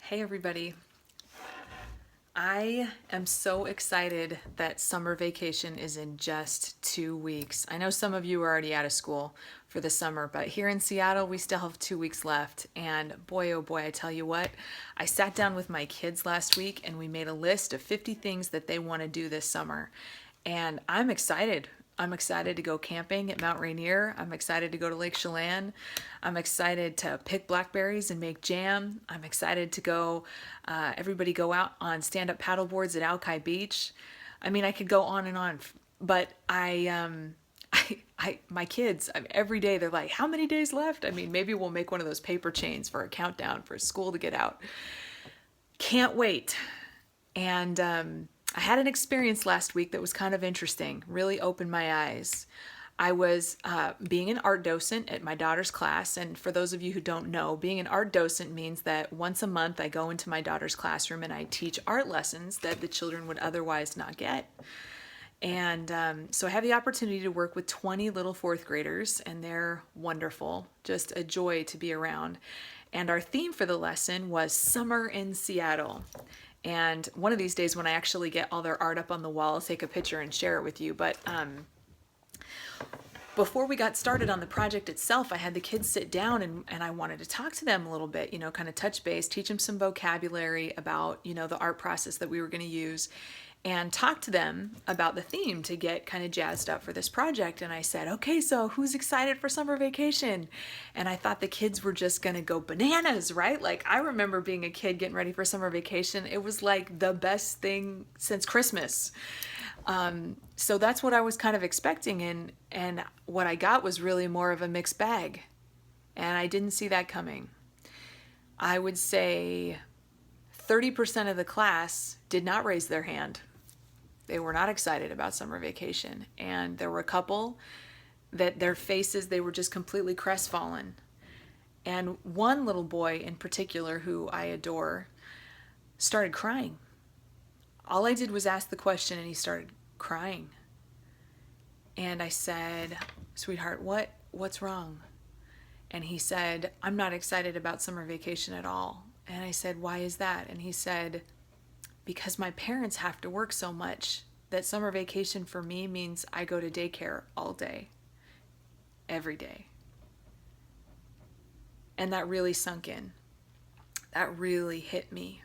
Hey everybody. I am so excited that summer vacation is in just 2 weeks. I know some of you are already out of school for the summer, but here in Seattle, we still have 2 weeks left. And boy, oh boy, I tell you what, I sat down with my kids last week and we made a list of 50 things that they want to do this summer. And I'm excited. I'm excited to go camping at Mount Rainier. I'm excited to go to Lake Chelan. I'm excited to pick blackberries and make jam. I'm excited to everybody go out on stand-up paddle boards at Alki Beach. I mean, I could go on and on, but my kids, every day they're like, how many days left? I mean, maybe we'll make one of those paper chains for a countdown for school to get out. Can't wait. And I had an experience last week that was kind of interesting, really opened my eyes. I was being an art docent at my daughter's class. And for those of you who don't know, being an art docent means that once a month I go into my daughter's classroom and I teach art lessons that the children would otherwise not get. And so I have the opportunity to work with 20 little fourth graders, and they're wonderful, just a joy to be around. And our theme for the lesson was Summer in Seattle. And one of these days, when I actually get all their art up on the wall, I'll take a picture and share it with you. But before we got started on the project itself, I had the kids sit down and I wanted to talk to them a little bit, kind of touch base, teach them some vocabulary about, the art process that we were going to use, and talk to them about the theme to get kind of jazzed up for this project. And I said, okay, so who's excited for summer vacation? And I thought the kids were just going to go bananas, right? Like, I remember being a kid getting ready for summer vacation. It was like the best thing since Christmas. So that's what I was kind of expecting. And what I got was really more of a mixed bag. And I didn't see that coming. I would say 30% of the class did not raise their hand. They were not excited about summer vacation. And there were a couple that their faces, they were just completely crestfallen. And one little boy in particular, who I adore, started crying. All I did was ask the question and he started crying. And I said, sweetheart, what's wrong? And he said, I'm not excited about summer vacation at all. And I said, why is that? And he said, because my parents have to work so much that summer vacation for me means I go to daycare all day, every day. And that really sunk in. That really hit me.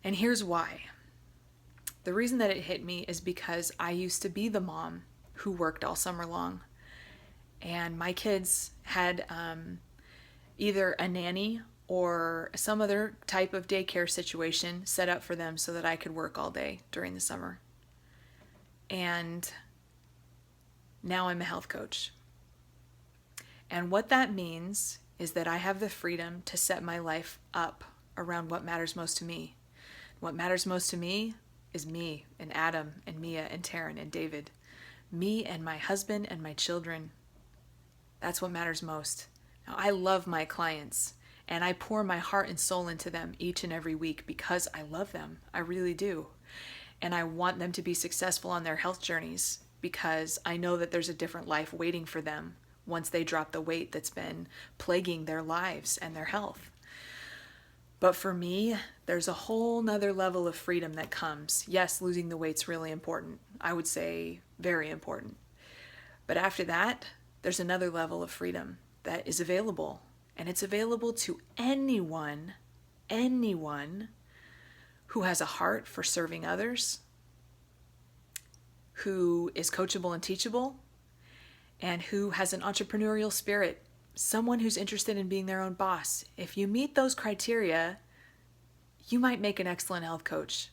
And here's why. The reason that it hit me is because I used to be the mom who worked all summer long. And my kids had either a nanny or some other type of daycare situation set up for them so that I could work all day during the summer. And now I'm a health coach. And what that means is that I have the freedom to set my life up around what matters most to me. What matters most to me is me and Adam and Mia and Taryn and David. Me and my husband and my children. That's what matters most. Now, I love my clients and I pour my heart and soul into them each and every week because I love them. I really do. And I want them to be successful on their health journeys because I know that there's a different life waiting for them once they drop the weight that's been plaguing their lives and their health. But for me, there's a whole nother level of freedom that comes. Yes, losing the weight's really important. I would say very important. But after that, there's another level of freedom that is available. And it's available to anyone who has a heart for serving others, who is coachable and teachable, and who has an entrepreneurial spirit, someone who's interested in being their own boss. If you meet those criteria, you might make an excellent health coach.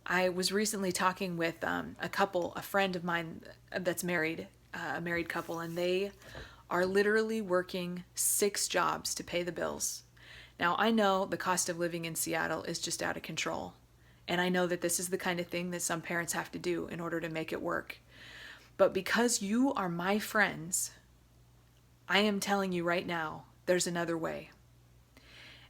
I was recently talking with a friend of mine that's married, a married couple, and they are literally working 6 jobs to pay the bills. Now, I know the cost of living in Seattle is just out of control, and I know that this is the kind of thing that some parents have to do in order to make it work. But because you are my friends, I am telling you right now, there's another way.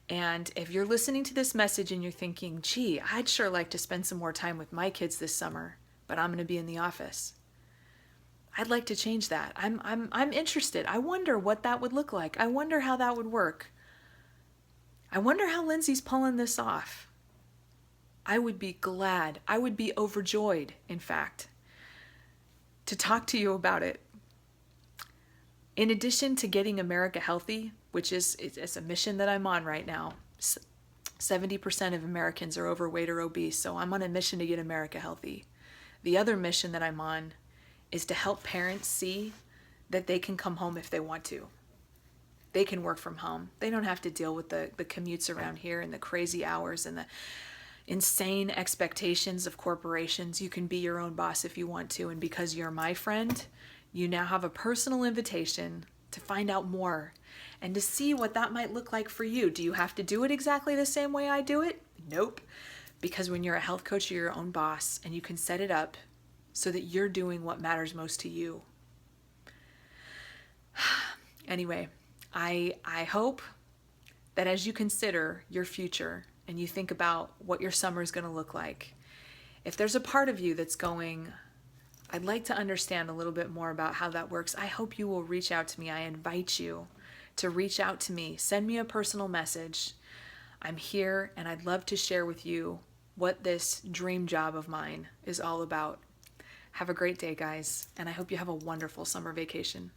And if you're listening to this message and you're thinking, gee, I'd sure like to spend some more time with my kids this summer, but I'm going to be in the office. I'd like to change that. I'm interested. I wonder what that would look like. I wonder how that would work. I wonder how Lindsay's pulling this off. I would be glad. I would be overjoyed, in fact, to talk to you about it. In addition to getting America healthy, which is it's a mission that I'm on right now, 70% of Americans are overweight or obese, so I'm on a mission to get America healthy. The other mission that I'm on is to help parents see that they can come home if they want to. They can work from home. They don't have to deal with the commutes around here and the crazy hours and the insane expectations of corporations. You can be your own boss if you want to, and because you're my friend, you now have a personal invitation to find out more and to see what that might look like for you. Do you have to do it exactly the same way I do it? Nope. Because when you're a health coach, you're your own boss, and you can set it up so that you're doing what matters most to you. Anyway, I hope that as you consider your future and you think about what your summer is going to look like, if there's a part of you that's going, I'd like to understand a little bit more about how that works, I hope you will reach out to me. I invite you to reach out to me. Send me a personal message. I'm here, and I'd love to share with you what this dream job of mine is all about. Have a great day, guys, and I hope you have a wonderful summer vacation.